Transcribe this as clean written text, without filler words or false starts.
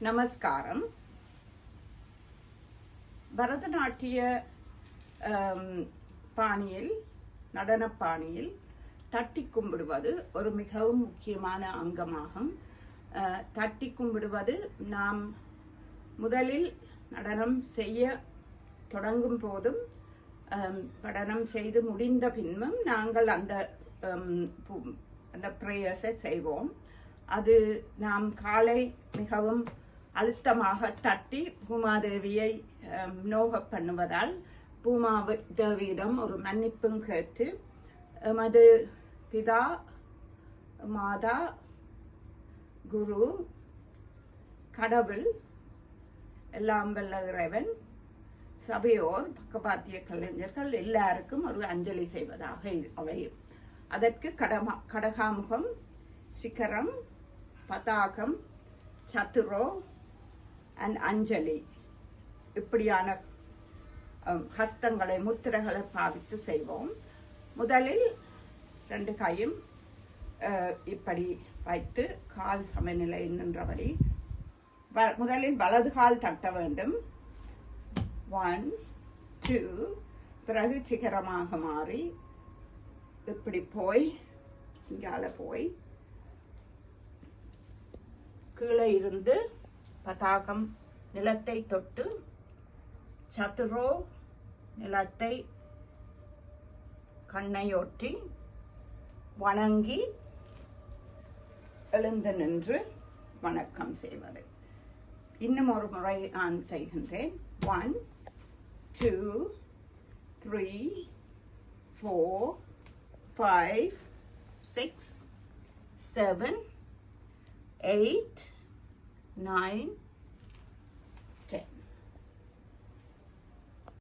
நமஸ்காரம். பரதநாட்டிய பாணியில், நடன பாணியில் தட்டி கும்பிடுவது ஒரு மிகவும் முக்கியமான அங்கமாகும். தட்டி கும்பிடுவது நாம் முதலில் நடனம் செய்ய தொடங்கும் போதும் நடனம் செய்து முடிந்த பின்பும் நாங்கள் அந்த பிரேயர்ஸை செய்வோம். அது நாம் காலை மிகவும் அழுத்தமாக தட்டி பூமாதேவியை நோக பண்ணுவதால் பூமாதேவியிடம் ஒரு மன்னிப்பும் கேட்டு எமது பிதா, மாதா, குரு, கடவுள், எல்லாம் வல்ல இறைவன், சபையோர், பக்கபாத்திய கலைஞர்கள் எல்லாருக்கும் ஒரு அஞ்சலி செய்வதாக அமையும். அதற்கு கடகாமுகம், சிகரம், பதாகம், சத்துரோ அண்ட் அஞ்சலி இப்படியான ஹஸ்தங்களை, முத்திரைகளை பாவித்து செய்வோம். முதலில் 2 கையும் இப்படி வைத்து கால் சமநிலை நின்றபடி முதலில் வலது கால் தட்ட வேண்டும். 1, 2, பிறகு சிகரமாக மாறி இப்படி போய் இங்கால போய் கீழே இருந்து பதாகம் நிலத்தை தொட்டு, சத்துரோ நிலத்தை கண்ணையொற்றி வணங்கி எழுந்து நின்று வணக்கம் செய்வது. இன்னும் ஒரு முறை நான் செய்கின்றேன். 1, 2, 3, 4, 5, 6, 7, 8, 9,